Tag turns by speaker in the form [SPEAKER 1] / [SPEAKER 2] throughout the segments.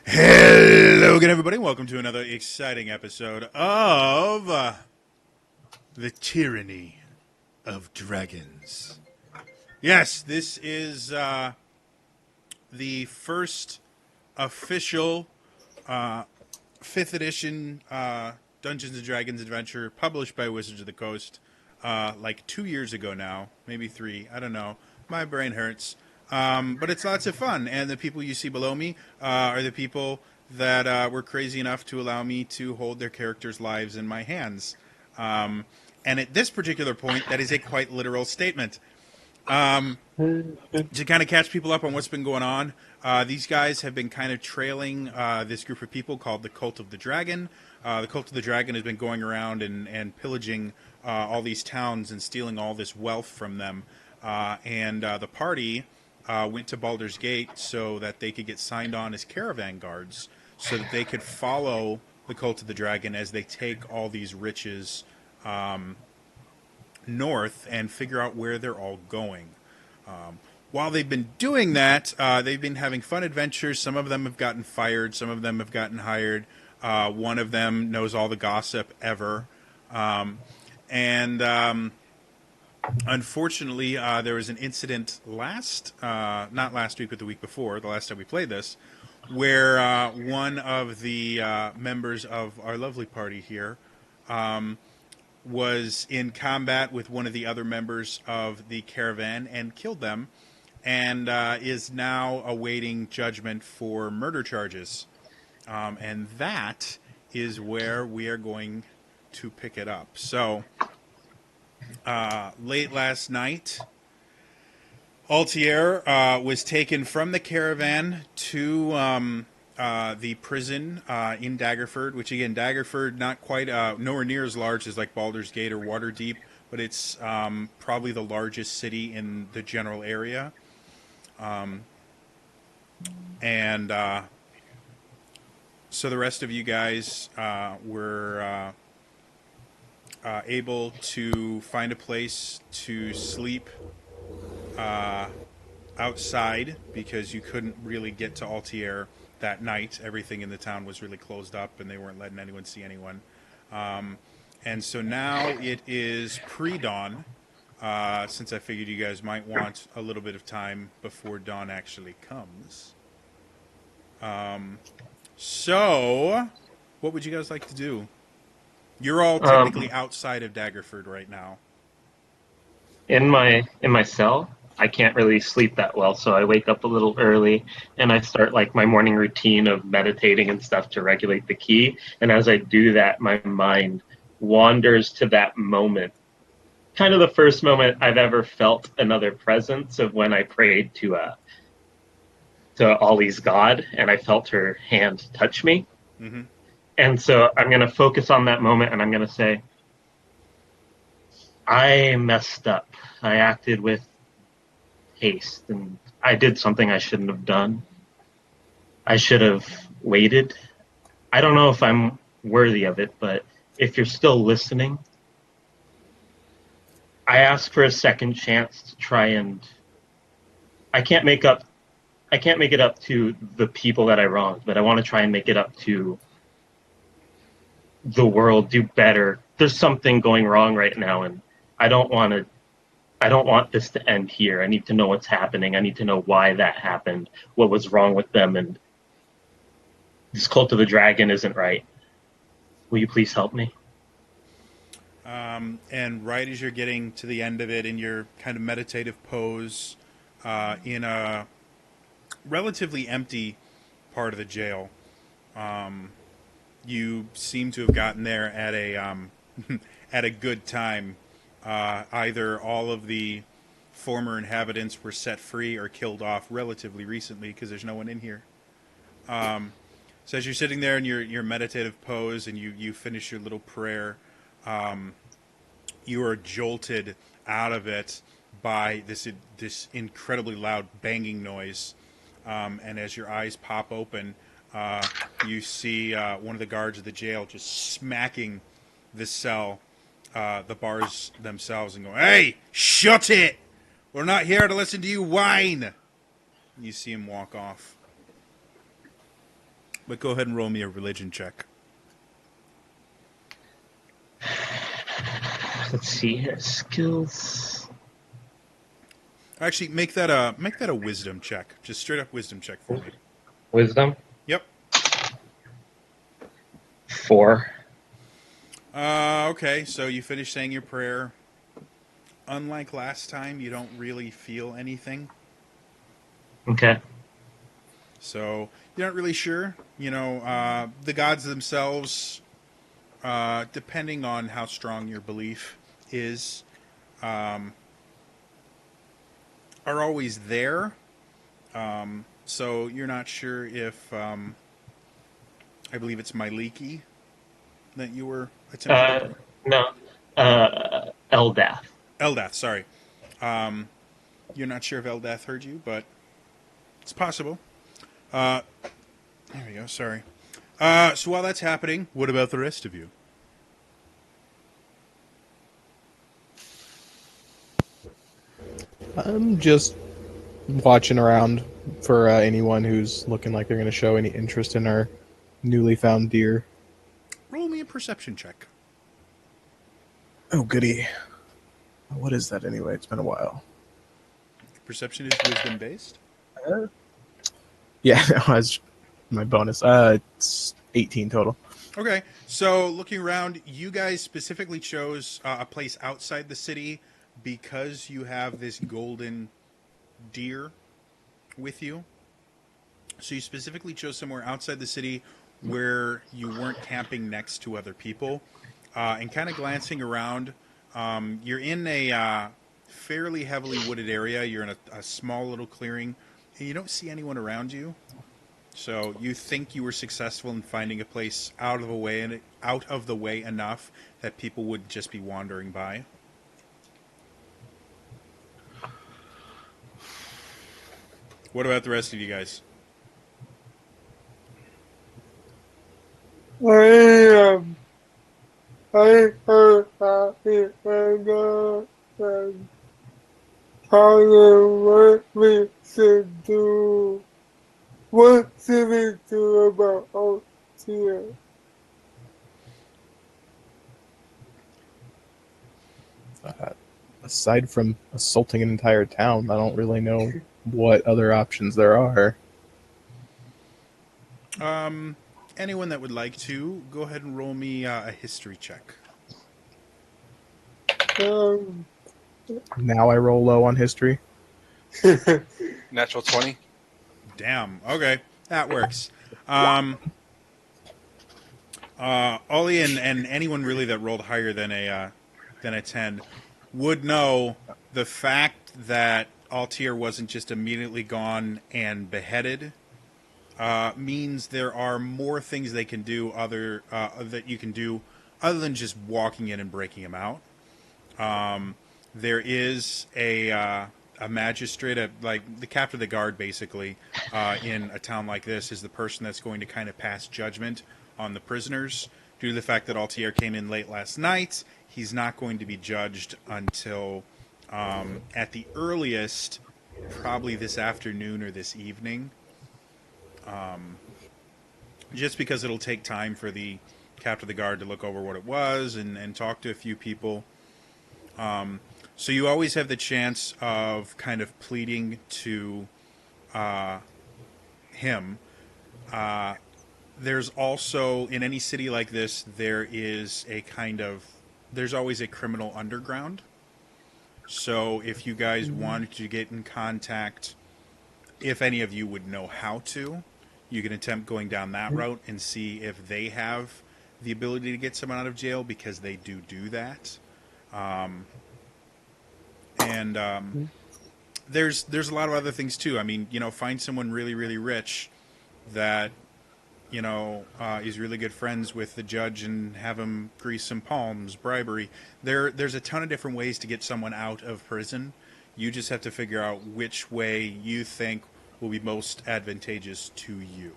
[SPEAKER 1] Hello again, everybody. Welcome to another exciting episode of the Tyranny of Dragons. Yes, this is the first official 5th edition Dungeons and Dragons adventure published by Wizards of the Coast like 2 years ago now, maybe 3, I don't know. My brain hurts. But it's lots of fun, and the people you see below me are the people that were crazy enough to allow me to hold their characters' lives in my hands. And at this particular point, that is a quite literal statement. To kind of catch people up on what's been going on, these guys have been kind of trailing this group of people called the Cult of the Dragon. The Cult of the Dragon has been going around and pillaging all these towns and stealing all this wealth from them. And the party went to Baldur's Gate so that they could get signed on as caravan guards so that they could follow the Cult of the Dragon as they take all these riches north and figure out where they're all going. While they've been doing that, they've been having fun adventures. Some of them have gotten fired. Some of them have gotten hired. One of them knows all the gossip ever. Unfortunately, there was an incident not last week, but the week before, the last time we played this, where one of the members of our lovely party here was in combat with one of the other members of the caravan and killed them, and is now awaiting judgment for murder charges. And that is where we are going to pick it up. So, late last night, Altier was taken from the caravan to the prison in Daggerford, which again, Daggerford, not quite, nowhere near as large as like Baldur's Gate or Waterdeep, but it's probably the largest city in the general area. So the rest of you guys were able to find a place to sleep outside because you couldn't really get to Altier that night. Everything in the town was really closed up and they weren't letting anyone see anyone. And so now it is pre-dawn, since I figured you guys might want a little bit of time before dawn actually comes. So, what would you guys like to do? You're all technically outside of Daggerford right now.
[SPEAKER 2] In my cell, I can't really sleep that well, so I wake up a little early and I start like my morning routine of meditating and stuff to regulate the ki. And as I do that, my mind wanders to that moment. Kind of the first moment I've ever felt another presence of when I prayed to Ollie's God and I felt her hand touch me.
[SPEAKER 1] Mm-hmm.
[SPEAKER 2] And so I'm going to focus on that moment and I'm going to say, I messed up. I acted with haste and I did something I shouldn't have done. I should have waited. I don't know if I'm worthy of it, but if you're still listening, I ask for a second chance to try and I can't make it up to the people that I wronged, but I want to try and make it up to the world, do better. There's something going wrong right now and I don't want this to end here. I need to know what's happening. I need to know why that happened, what was wrong with them, and this Cult of the Dragon isn't right. Will you please help me?
[SPEAKER 1] And right as you're getting to the end of it in your kind of meditative pose in a relatively empty part of the jail, you seem to have gotten there at a at a good time. Either all of the former inhabitants were set free or killed off relatively recently because there's no one in here. So as you're sitting there in your meditative pose and you finish your little prayer, you are jolted out of it by this incredibly loud banging noise. And as your eyes pop open, you see one of the guards of the jail just smacking the cell, the bars themselves, and go, "Hey, shut it! We're not here to listen to you whine." You see him walk off. But go ahead and roll me a religion check.
[SPEAKER 2] Let's see here. Skills.
[SPEAKER 1] Actually, make that a wisdom check. Just straight up wisdom check for me.
[SPEAKER 2] Wisdom.
[SPEAKER 1] Yep.
[SPEAKER 2] 4.
[SPEAKER 1] Okay, so you finish saying your prayer. Unlike last time, you don't really feel anything.
[SPEAKER 2] Okay.
[SPEAKER 1] So you're not really sure. The gods themselves, depending on how strong your belief is, are always there. So you're not sure if I believe it's Myliki that you were attempting to pray.
[SPEAKER 2] No. Eldath.
[SPEAKER 1] Eldath, sorry. You're not sure if Eldath heard you, but it's possible. There we go, sorry. So while that's happening, what about the rest of you?
[SPEAKER 3] I'm just watching around for anyone who's looking like they're going to show any interest in our newly found deer.
[SPEAKER 1] Roll me a perception check.
[SPEAKER 3] Oh, goody. What is that anyway? It's been a while.
[SPEAKER 1] Perception is wisdom based.
[SPEAKER 3] Yeah, that's my bonus. It's 18 total.
[SPEAKER 1] Okay, so looking around, you guys specifically chose a place outside the city because you have this golden deer with you. So you specifically chose somewhere outside the city where you weren't camping next to other people. And kind of glancing around, you're in a fairly heavily wooded area. You're in a small little clearing, and you don't see anyone around you. So you think you were successful in finding a place out of the way enough that people would just be wandering by. What about the rest of you guys?
[SPEAKER 4] I heard happy and telling what we should do. What should we do about out here?
[SPEAKER 3] Aside from assaulting an entire town, I don't really know what other options there are.
[SPEAKER 1] Anyone that would like to, go ahead and roll me a history check.
[SPEAKER 3] Now I roll low on history.
[SPEAKER 5] Natural 20.
[SPEAKER 1] Damn. Okay, that works. Ollie and anyone really that rolled higher than a 10 would know the fact that Altair wasn't just immediately gone and beheaded means there are more things they can do that you can do other than just walking in and breaking him out. There is a magistrate, like the captain of the guard, basically, in a town like this, is the person that's going to kind of pass judgment on the prisoners. Due to the fact that Altair came in late last night, he's not going to be judged until, at the earliest, probably this afternoon or this evening. Just because it'll take time for the captain of the guard to look over what it was and talk to a few people. So you always have the chance of kind of pleading to him. There's also, in any city like this, there's always a criminal underground. So if you guys wanted to get in contact, if any of you would know how to, you can attempt going down that route and see if they have the ability to get someone out of jail, because they do that. There's a lot of other things too. I mean, find someone really, really rich that, is really good friends with the judge and have him grease some palms, bribery. There's a ton of different ways to get someone out of prison. You just have to figure out which way you think will be most advantageous to you.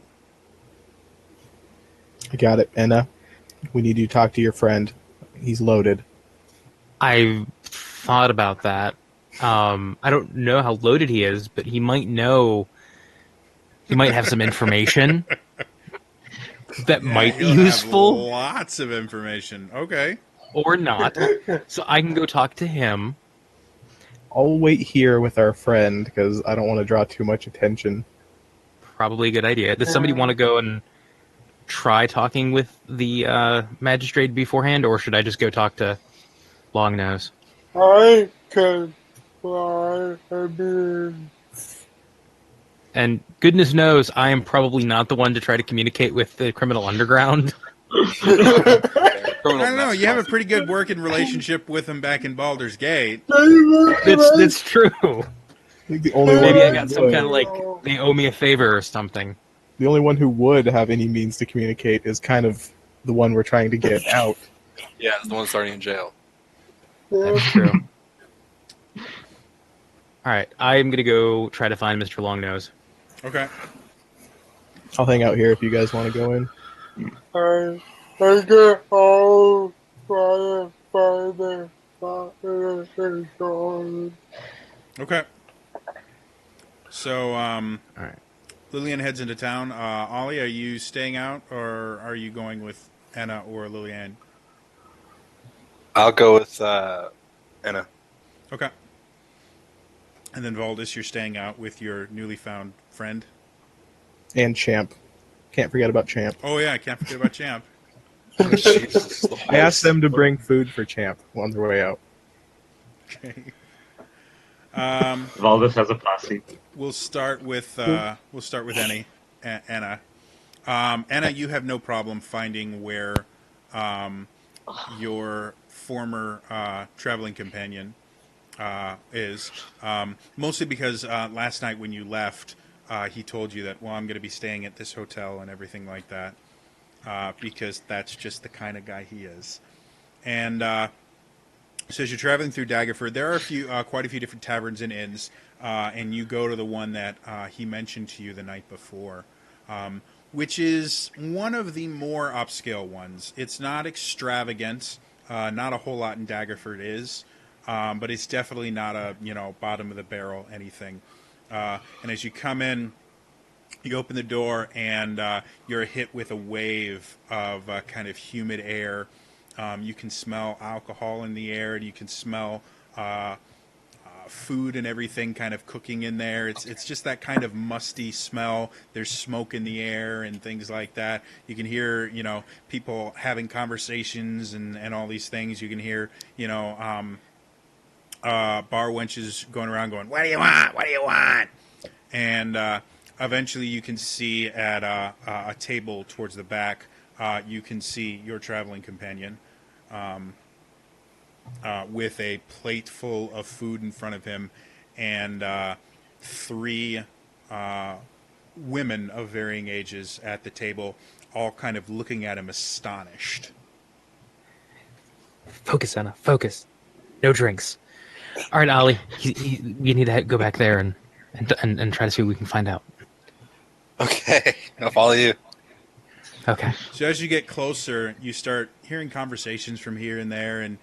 [SPEAKER 3] I got it. And we need you to talk to your friend. He's loaded.
[SPEAKER 6] I've thought about that. I don't know how loaded he is, but he might know. He might have some information. that
[SPEAKER 1] Yeah,
[SPEAKER 6] might be
[SPEAKER 1] he'll have
[SPEAKER 6] useful
[SPEAKER 1] lots of information. Okay.
[SPEAKER 6] or not. So I can go talk to him.
[SPEAKER 3] I'll wait here with our friend because I don't want to draw too much attention.
[SPEAKER 6] Probably a good idea. Does somebody want to go and try talking with the magistrate beforehand, or should I just go talk to Longnose?
[SPEAKER 4] I can fly. I mean,
[SPEAKER 6] And goodness knows, I am probably not the one to try to communicate with the criminal underground.
[SPEAKER 1] I don't know. You have a pretty good working relationship with him back in Baldur's Gate.
[SPEAKER 6] That's true.
[SPEAKER 3] I think the only
[SPEAKER 6] Maybe
[SPEAKER 3] one
[SPEAKER 6] I got some kind of like they owe me a favor or something.
[SPEAKER 3] the only one who would have any means to communicate is kind of the one we're trying to get out.
[SPEAKER 5] Yeah, it's the one starting in jail.
[SPEAKER 6] That's true. All right, I'm gonna go try to find Mr. Longnose.
[SPEAKER 1] Okay.
[SPEAKER 3] I'll hang out here if you guys want to go in.
[SPEAKER 4] I get all fire, fire, fire,
[SPEAKER 1] Okay. So,
[SPEAKER 6] All right.
[SPEAKER 1] Lillian heads into town. Ollie, are you staying out, or are you going with Anna or Lillian?
[SPEAKER 5] I'll go with Anna.
[SPEAKER 1] Okay. And then Valdis, you're staying out with your newly found friend.
[SPEAKER 3] And Champ. Can't forget about Champ.
[SPEAKER 1] Oh yeah, I can't forget about Champ.
[SPEAKER 5] Jesus, the
[SPEAKER 3] I asked them to bring food for Champ on their way out.
[SPEAKER 1] Okay.
[SPEAKER 2] Valdis has a posse.
[SPEAKER 1] We'll start with Anna. Anna, you have no problem finding where your former traveling companion is. Mostly because last night when you left, he told you that, well, I'm going to be staying at this hotel and everything like that, because that's just the kind of guy he is. And so as you're traveling through Daggerford, there are quite a few different taverns and inns, and you go to the one that he mentioned to you the night before, which is one of the more upscale ones. It's not extravagant, not a whole lot in Daggerford is, but it's definitely not a bottom of the barrel anything. And as you come in, you open the door, and you're hit with a wave of kind of humid air. You can smell alcohol in the air, and you can smell food and everything kind of cooking in there. It's just that kind of musty smell. There's smoke in the air and things like that. You can hear, people having conversations and all these things. You can hear, bar wenches going around going, "What do you want? What do you want?" And eventually you can see at a table towards the back, you can see your traveling companion with a plate full of food in front of him, and three women of varying ages at the table, all kind of looking at him astonished.
[SPEAKER 6] Focus, Anna. Focus. No drinks. All right, Ollie. We need to go back there and try to see what we can find out.
[SPEAKER 5] Okay, I'll follow you.
[SPEAKER 6] Okay.
[SPEAKER 1] So as you get closer, you start hearing conversations from here and there, and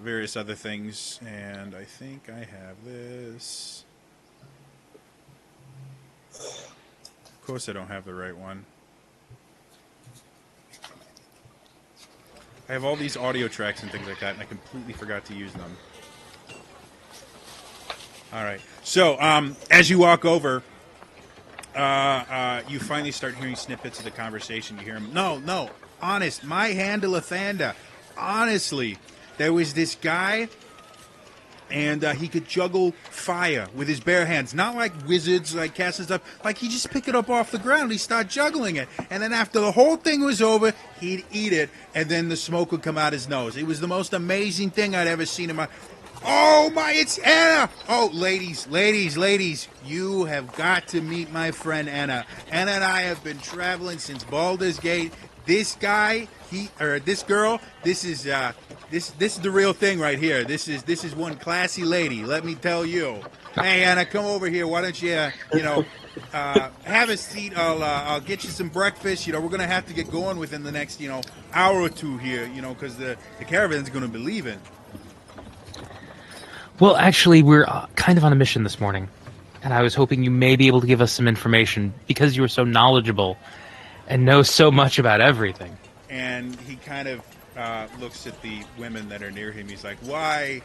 [SPEAKER 1] various other things. And I think I have this. Of course, I don't have the right one. I have all these audio tracks and things like that, and I completely forgot to use them. All right. So as you walk over, you finally start hearing snippets of the conversation. You hear him, no, honest, my handle of Thanda. Honestly, there was this guy, and he could juggle fire with his bare hands. Not like wizards, like casting stuff. Like, he just pick it up off the ground. He'd start juggling it. And then after the whole thing was over, he'd eat it, and then the smoke would come out his nose. It was the most amazing thing I'd ever seen in my... Oh, my, it's Anna! Oh, ladies, you have got to meet my friend Anna. Anna and I have been traveling since Baldur's Gate. This guy, this girl, this is the real thing right here. This is one classy lady, let me tell you. Hey, Anna, come over here. Why don't you, have a seat? I'll get you some breakfast. We're gonna have to get going within the next, hour or two here, because the caravan's gonna be leaving.
[SPEAKER 6] Well, actually, we're kind of on a mission this morning, and I was hoping you may be able to give us some information because you were so knowledgeable. and knows so much about everything.
[SPEAKER 1] And he kind of looks at the women that are near him. He's like, why,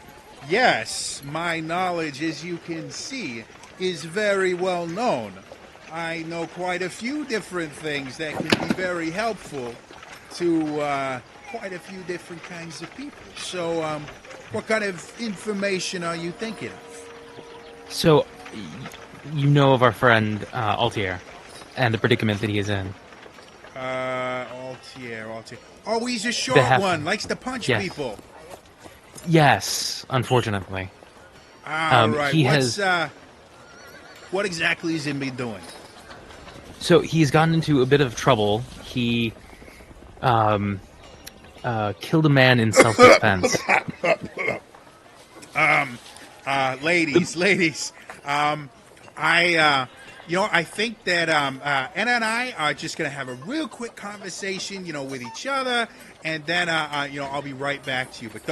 [SPEAKER 1] yes, my knowledge, as you can see, is very well known. I know quite a few different things that can be very helpful to quite a few different kinds of people. So, what kind of information are you thinking of?
[SPEAKER 6] So, you know of our friend Altier and the predicament that he is in.
[SPEAKER 1] Altier. Oh, he's a
[SPEAKER 6] The
[SPEAKER 1] short
[SPEAKER 6] half-
[SPEAKER 1] one. Likes to punch
[SPEAKER 6] Yes.
[SPEAKER 1] people.
[SPEAKER 6] Yes, unfortunately.
[SPEAKER 1] All right.
[SPEAKER 6] he
[SPEAKER 1] What exactly has he been doing?
[SPEAKER 6] So he's gotten into a bit of trouble. He killed a man in self-defense.
[SPEAKER 1] Ladies. I think that Anna and I are just gonna have a real quick conversation, with each other, and then I'll be right back to you. But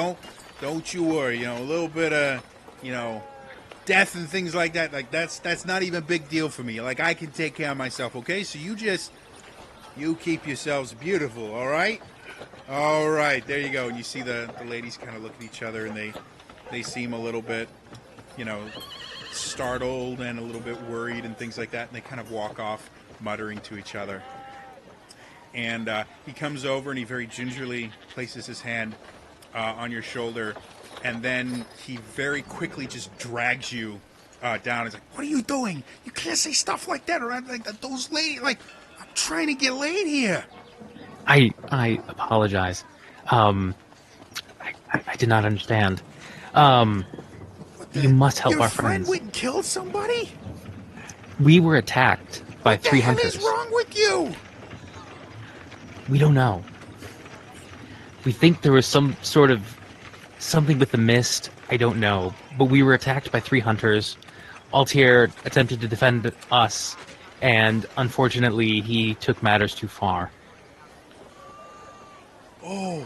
[SPEAKER 1] don't you worry. A little bit of death and things like that. Like that's not even a big deal for me. Like I can take care of myself. Okay, so you keep yourselves beautiful. All right. All right. There you go. And you see the ladies kind of look at each other, and they seem a little bit, startled and a little bit worried and things like that, and they kind of walk off muttering to each other. And he comes over and he very gingerly places his hand on your shoulder, and then he very quickly just drags you down. He's like, what are you doing? You can't say stuff like that around like those ladies. Like, I'm trying to get laid here.
[SPEAKER 6] I apologize. I did not understand. You must help
[SPEAKER 1] Your
[SPEAKER 6] our
[SPEAKER 1] friend
[SPEAKER 6] friends.
[SPEAKER 1] went and killed somebody?
[SPEAKER 6] We were attacked by
[SPEAKER 1] What the
[SPEAKER 6] 3
[SPEAKER 1] hell
[SPEAKER 6] hunters.
[SPEAKER 1] is wrong with you?
[SPEAKER 6] We don't know. We think there was some sort of something with the mist. I don't know. But we were attacked by 3 hunters. Altier attempted to defend us, and unfortunately, he took matters too far.
[SPEAKER 1] Oh,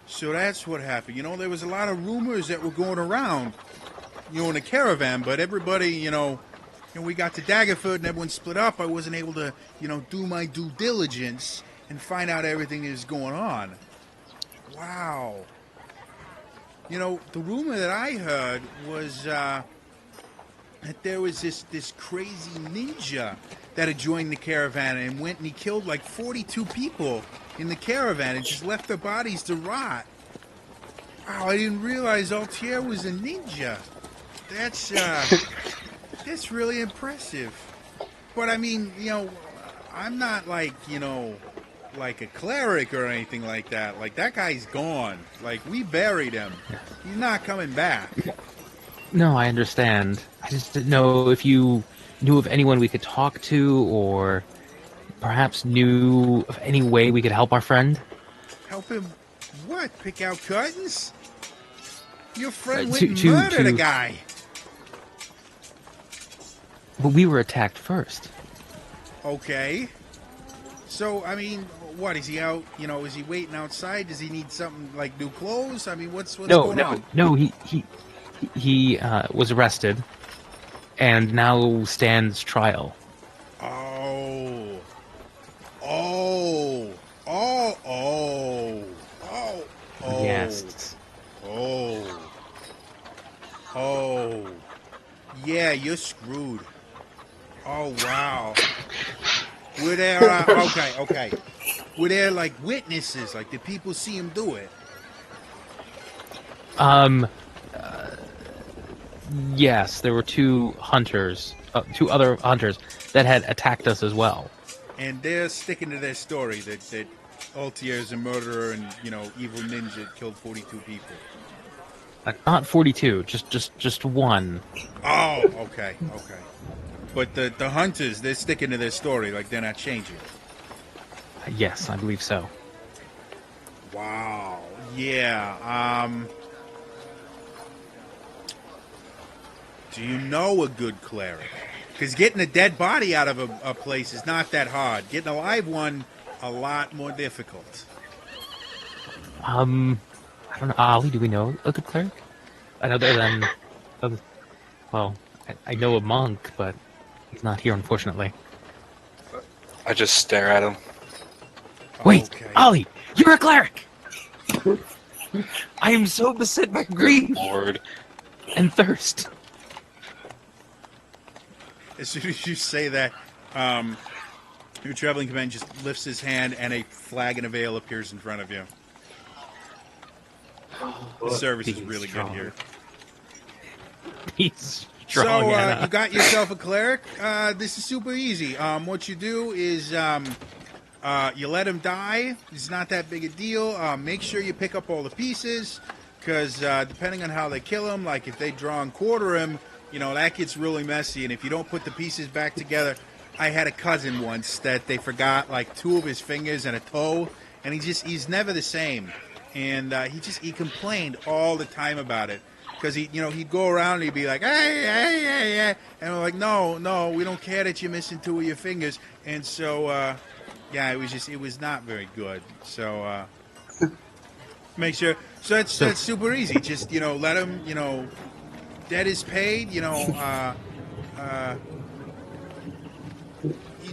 [SPEAKER 1] so that's what happened. There was a lot of rumors that were going around, in the caravan, but everybody, we got to Daggerford and everyone split up. I wasn't able to, do my due diligence and find out everything that is going on. Wow. The rumor that I heard was that there was this crazy ninja that had joined the caravan and went and he killed like 42 people in the caravan and just left their bodies to rot. Wow, I didn't realize Altier was a ninja. That's really impressive. But I mean, I'm not like, like a cleric or anything like that. Like that guy's gone. Like we buried him. He's not coming back.
[SPEAKER 6] No, I understand. I just didn't know if you knew of anyone we could talk to, or perhaps knew of any way we could help our friend.
[SPEAKER 1] Help him what? Pick out curtains? Your friend
[SPEAKER 6] Uh,
[SPEAKER 1] went
[SPEAKER 6] to-
[SPEAKER 1] and
[SPEAKER 6] to-
[SPEAKER 1] murdered a
[SPEAKER 6] to-
[SPEAKER 1] guy.
[SPEAKER 6] But we were attacked first.
[SPEAKER 1] Okay. So, I mean, what, is he out, is he waiting outside? Does he need something like new clothes? I mean, what's going on?
[SPEAKER 6] No. He was arrested, and now stands trial.
[SPEAKER 1] Oh.
[SPEAKER 6] Yes.
[SPEAKER 1] Oh. Yeah, you're screwed. Oh, wow. Were there, okay. Were there, like, witnesses? Like, did people see him do it?
[SPEAKER 6] Yes, there were 2 hunters, 2 other hunters that had attacked us as well.
[SPEAKER 1] And they're sticking to their story that Altier is a murderer and, evil ninja killed 42 people.
[SPEAKER 6] Not 42, just 1.
[SPEAKER 1] Oh, okay. But the hunters, they're sticking to their story, like they're not changing.
[SPEAKER 6] Yes, I believe so.
[SPEAKER 1] Wow. Yeah. Do you know a good cleric? Because getting a dead body out of a place is not that hard. Getting a live one, a lot more difficult.
[SPEAKER 6] I don't know. Ollie, do we know a good cleric? Other than, I know a monk, but he's not here, unfortunately.
[SPEAKER 5] I just stare at him.
[SPEAKER 6] Wait,
[SPEAKER 1] Okay.
[SPEAKER 6] Ollie, you're a cleric. I am so beset by grief
[SPEAKER 5] Good Lord.
[SPEAKER 6] and thirst.
[SPEAKER 1] As soon as you say that, your traveling companion just lifts his hand and a flagon of ale appears in front of you. The service is
[SPEAKER 6] Be
[SPEAKER 1] really
[SPEAKER 6] strong.
[SPEAKER 1] good here.
[SPEAKER 6] He's
[SPEAKER 1] So
[SPEAKER 6] strong, Anna.
[SPEAKER 1] you got yourself a cleric. This is super easy. What you do is you let him die. It's not that big a deal. Make sure you pick up all the pieces, because depending on how they kill him, like if they draw and quarter him, that gets really messy. And if you don't put the pieces back together, I had a cousin once that they forgot like 2 of his fingers and a toe, and he's never the same. And he complained all the time about it. Because he'd go around and he'd be like, hey, and we're like, no, we don't care that you're missing 2 of your fingers. And so, it was not very good. So, make sure. So that's super easy. Just let him. Debt is paid. You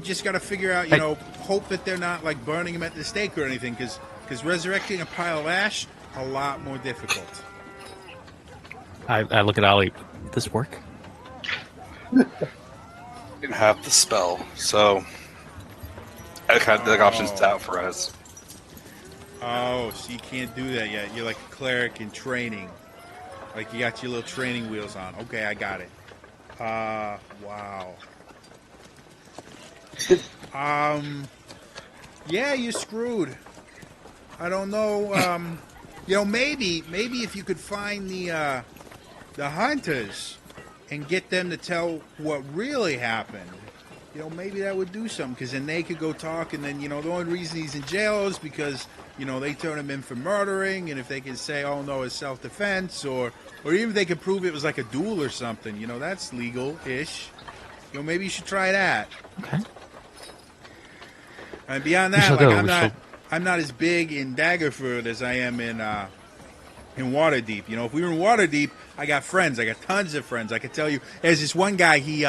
[SPEAKER 1] just got to figure out. Hope that they're not like burning him at the stake or anything. Because resurrecting a pile of ash a lot more difficult.
[SPEAKER 6] I look at Ollie. This work?
[SPEAKER 5] Didn't have the spell, so I kind of the options out for us.
[SPEAKER 1] Oh, so you can't do that yet. You're like a cleric in training. Like you got your little training wheels on. Okay, I got it. Wow. Yeah, you're screwed. I don't know. Maybe if you could find the hunters and get them to tell what really happened, maybe that would do something, because then they could go talk, and then, the only reason he's in jail is because, they turn him in for murdering, and if they could say, oh, no, it's self-defense, or even if they could prove it was like a duel or something, that's legal-ish. Maybe you should try that.
[SPEAKER 6] Okay.
[SPEAKER 1] And beyond
[SPEAKER 6] We
[SPEAKER 1] that,
[SPEAKER 6] shall
[SPEAKER 1] like,
[SPEAKER 6] go.
[SPEAKER 1] I'm not as big in Daggerford as I am in Waterdeep. If we were in Waterdeep, I got friends. I got tons of friends. I could tell you. There's this one guy. He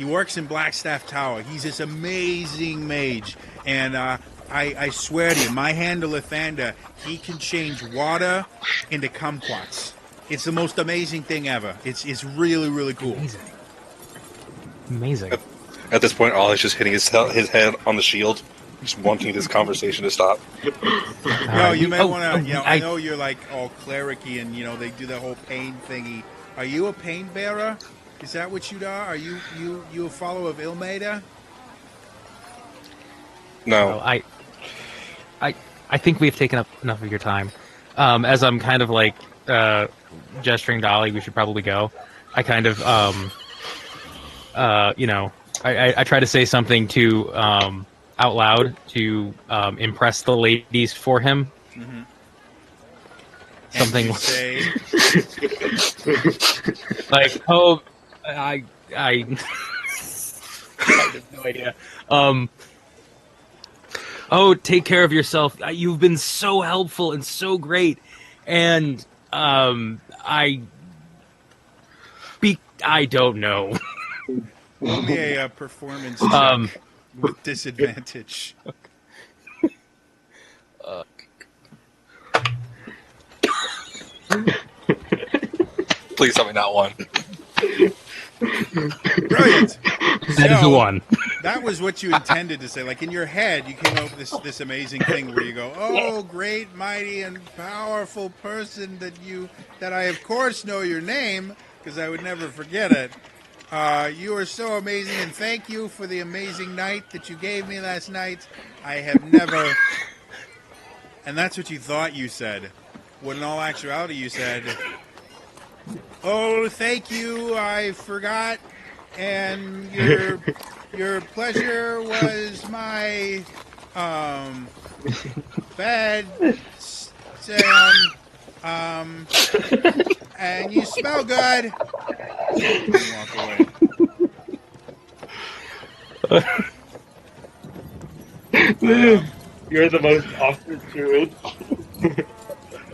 [SPEAKER 1] works in Blackstaff Tower. He's this amazing mage, and I swear to you, my hand to Lathander, he can change water into kumquats. It's the most amazing thing ever. It's really, really cool.
[SPEAKER 6] Amazing.
[SPEAKER 5] At this point, Ollie's just hitting his head on the shield, just wanting this conversation to stop.
[SPEAKER 1] You may want to. I
[SPEAKER 6] I
[SPEAKER 1] know you're like all clericy, and they do the whole pain thingy. Are you a pain bearer? Is that what you are? Are you a follower of Ilmaida?
[SPEAKER 5] No.
[SPEAKER 6] Well, I think we've taken up enough of your time. As I'm kind of like gesturing to Ollie, we should probably go. I kind of I try to say something to out loud to impress the ladies for him.
[SPEAKER 1] Mm-hmm.
[SPEAKER 6] Something
[SPEAKER 1] Say,
[SPEAKER 6] like, oh, I have no idea. Oh, take care of yourself. You've been so helpful and so great, and I don't know.
[SPEAKER 1] roll me a performance check with disadvantage.
[SPEAKER 5] Please tell me not one.
[SPEAKER 1] Brilliant.
[SPEAKER 6] That is the one.
[SPEAKER 1] That was what you intended to say. Like in your head, you came up with this amazing thing where you go, "Oh, great, mighty, and powerful person that I of course know your name because I would never forget it. You are so amazing, and thank you for the amazing night that you gave me last night. I have never." And that's what you thought you said. When in all actuality, you said, "Oh, thank you. I forgot, and your pleasure was my bad, and you smell good." And walk away.
[SPEAKER 2] You're the most awkward druid.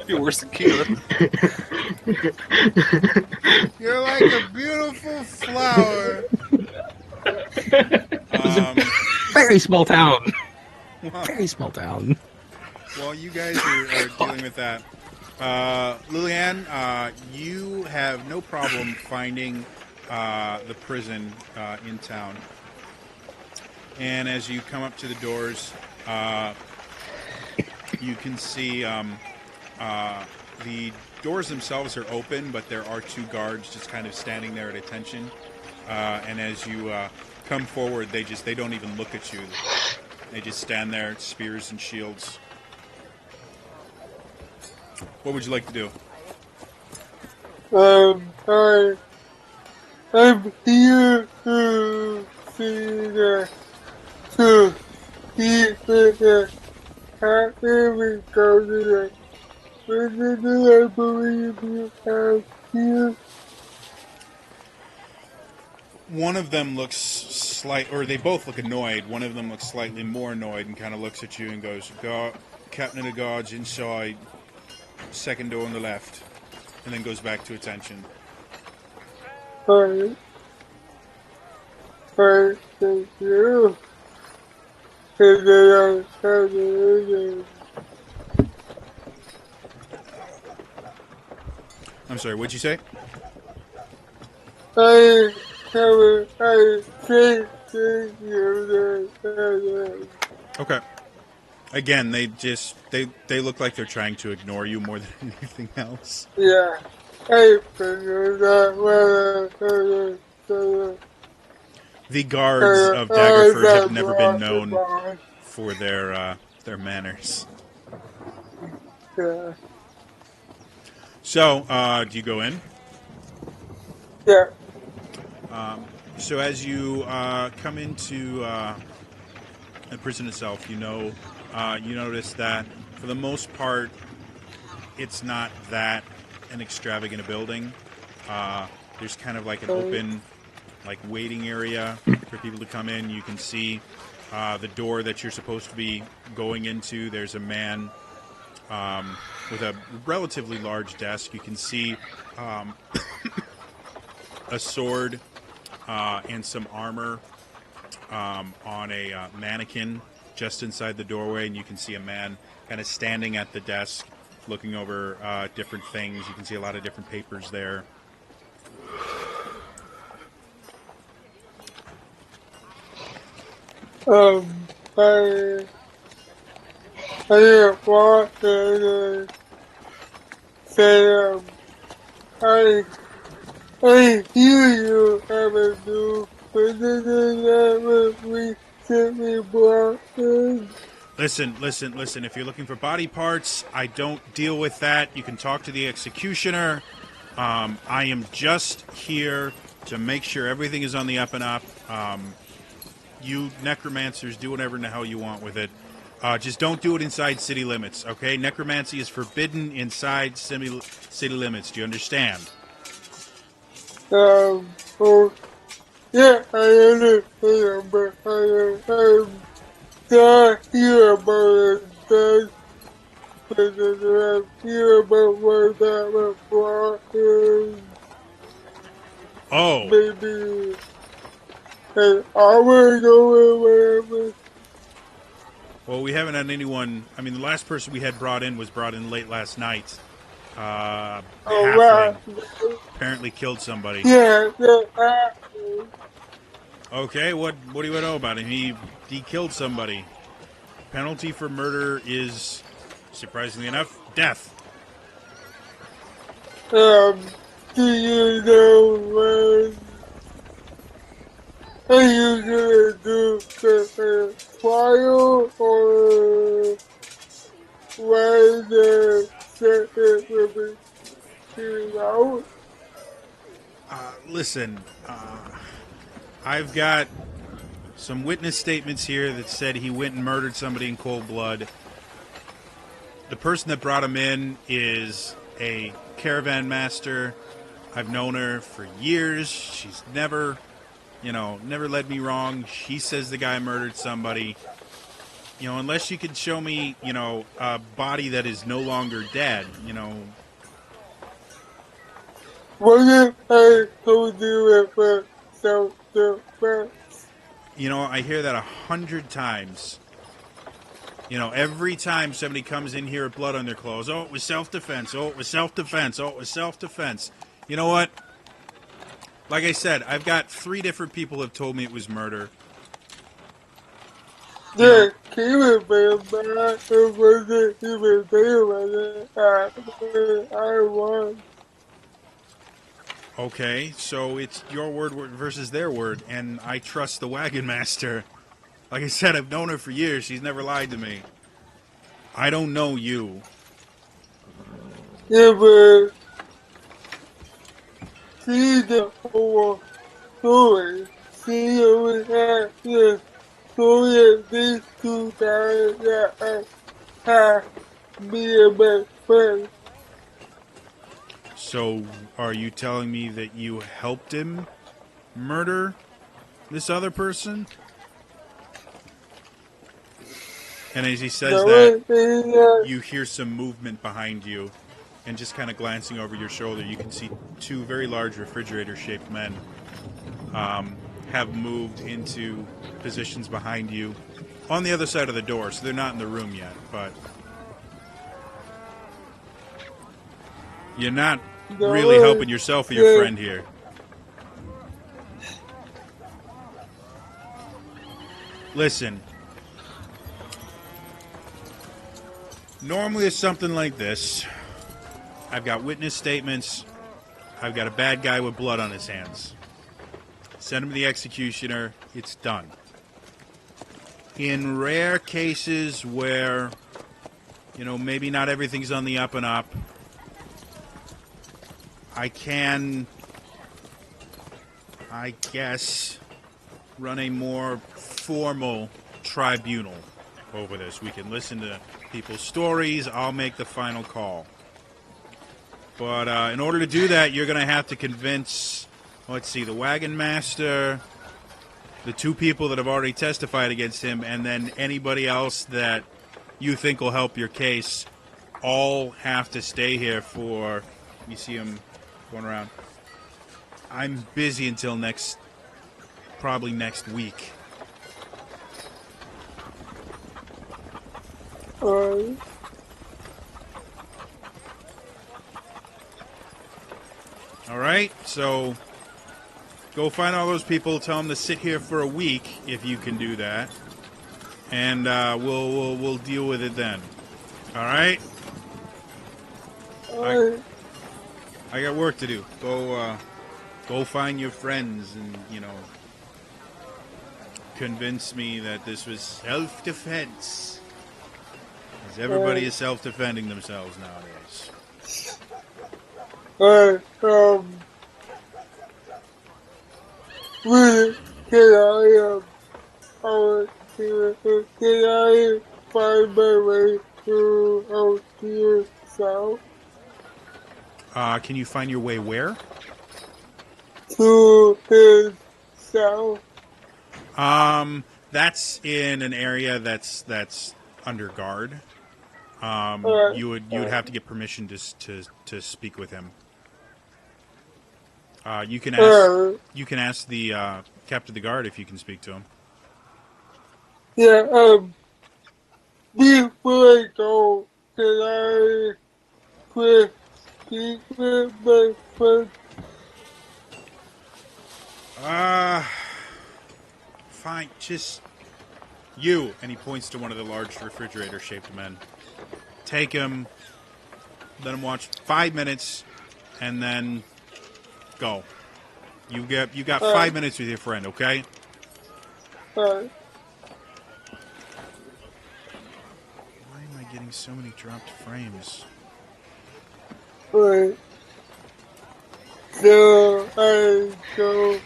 [SPEAKER 5] You're worse than Keelan.
[SPEAKER 1] You're like a beautiful flower.
[SPEAKER 6] Very small town.
[SPEAKER 1] Well,
[SPEAKER 6] Very small town.
[SPEAKER 1] while you guys are dealing with that, Lilianne, you have no problem finding the prison in town. And as you come up to the doors, you can see the doors themselves are open, but there are two guards just kind of standing there at attention. And as you come forward, they don't even look at you. They just stand there, spears and shields. What would you like to do?
[SPEAKER 4] I'm here to see the to see the happy government. I believe you have here.
[SPEAKER 1] One of them looks or they both look annoyed. One of them looks slightly more annoyed and kind of looks at you and goes, Captain of the Guards inside, second door on the left, and then goes back to attention.
[SPEAKER 4] Thank you.
[SPEAKER 1] I'm sorry, what'd you say?
[SPEAKER 4] I thank you.
[SPEAKER 1] Okay. Again, they look like they're trying to ignore you more than anything else.
[SPEAKER 4] Yeah. I figured that.
[SPEAKER 1] The guards of Daggerford have never been known for their manners.
[SPEAKER 4] Yeah.
[SPEAKER 1] So, do you go in?
[SPEAKER 4] Yeah.
[SPEAKER 1] So as you come into the prison itself, you notice that for the most part, it's not that an extravagant a building. There's kind of like an open, like waiting area for people to come in. You can see the door that you're supposed to be going into. There's a man with a relatively large desk. You can see a sword and some armor on a mannequin just inside the doorway, and you can see a man kind of standing at the desk looking over different things. You can see a lot of different papers there.
[SPEAKER 4] I didn't want to say, I hear you have a new position that was recently brought in.
[SPEAKER 1] Listen. If you're looking for body parts, I don't deal with that. You can talk to the executioner. I am just here to make sure everything is on the up and up. You necromancers do whatever in the hell you want with it. Just don't do it inside city limits, okay? Necromancy is forbidden inside city limits. Do you understand?
[SPEAKER 4] Oh, yeah, I understand, but I'm not here about it. I'm here about what that was brought in.
[SPEAKER 1] Oh.
[SPEAKER 4] Maybe an hour ago or whatever.
[SPEAKER 1] Well, we haven't had anyone. I mean, the last person we had brought in was brought in late last night. Halfling apparently killed somebody.
[SPEAKER 4] Yeah.
[SPEAKER 1] Okay, what do you know about him? He killed somebody. Penalty for murder is, surprisingly enough, death.
[SPEAKER 4] Do you know when are you gonna do the trial or when the sentence will be out?
[SPEAKER 1] Listen, I've got some witness statements here that said he went and murdered somebody in cold blood. The person that brought him in is a caravan master. I've known her for years. She's never led me wrong. She says the guy murdered somebody. Unless you could show me, a body that is no longer dead,
[SPEAKER 4] What if I told you about self-defense?
[SPEAKER 1] You know, I hear that 100 times. You know, every time somebody comes in here with blood on their clothes, oh, it was self-defense, oh, it was self-defense, oh, it was self-defense. You know what? Like I said, I've got 3 different people have told me it was murder.
[SPEAKER 4] Yeah, can you remember it wasn't even there when I won.
[SPEAKER 1] Okay, so it's your word versus their word, and I trust the wagon master. Like I said, I've known her for years. She's never lied to me. I don't know you.
[SPEAKER 4] Yeah, but see the whole story. See it had the story of these 2 guys that I had me and my friend.
[SPEAKER 1] So, are you telling me that you helped him murder this other person? And as he says that, you hear some movement behind you, and just kind of glancing over your shoulder, you can see 2 very large refrigerator-shaped men have moved into positions behind you on the other side of the door, so they're not in the room yet, but you're not really helping yourself or your friend here. Listen, normally it's something like this. I've got witness statements. I've got a bad guy with blood on his hands. Send him to the executioner. It's done. In rare cases where, you know, maybe not everything's on the up and up, I can, I guess, run a more formal tribunal over this. We can listen to people's stories. I'll make the final call. But in order to do that, you're going to have to convince, let's see, the wagon master, the 2 people that have already testified against him, and then anybody else that you think will help your case, all have to stay here for, you see him going around. I'm busy until probably next week. All right, so go find all those people. Tell them to sit here for a week if you can do that, and we'll deal with it then. All right. I got work to do. Go find your friends and convince me that this was self-defense. Because everybody is self-defending themselves nowadays.
[SPEAKER 4] Really, can I find my way to out here south?
[SPEAKER 1] Can you find your way where?
[SPEAKER 4] To his south.
[SPEAKER 1] That's in an area that's under guard. You would have to get permission to speak with him. You can ask the captain of the guard if you can speak to him.
[SPEAKER 4] Yeah, before I go, can I please speak with my friend?
[SPEAKER 1] Fine, just you. And he points to one of the large refrigerator-shaped men. Take him, let him watch 5 minutes, and then go. You got 5 minutes with your friend, okay?
[SPEAKER 4] Alright.
[SPEAKER 1] Why am I getting so many dropped frames?
[SPEAKER 4] Alright. So I go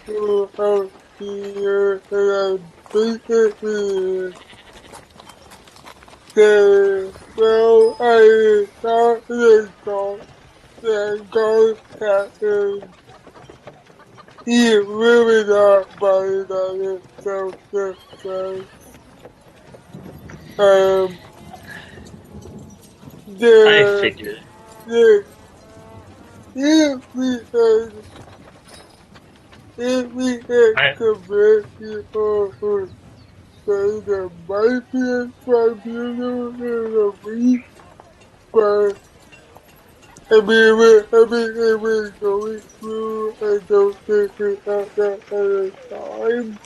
[SPEAKER 4] out here and I'm basically well, I thought they thought that God happened. He really not buying on himself this
[SPEAKER 2] I figured.
[SPEAKER 4] Yeah, because if we had
[SPEAKER 2] I-
[SPEAKER 4] convention or say there might be a tribunal in a week, but it was going through. I don't think we have that at a time.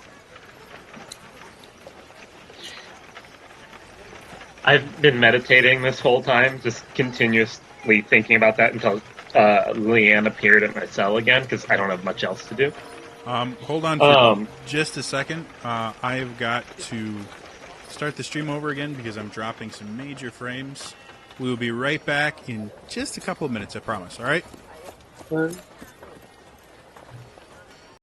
[SPEAKER 2] I've been meditating this whole time, just continuously thinking about that until Leanne appeared at my cell again, because I don't have much else to do.
[SPEAKER 1] Hold on for just a second. I've got to start the stream over again because I'm dropping some major frames. We will be right back in just a couple of minutes, I promise. All right?
[SPEAKER 4] Right?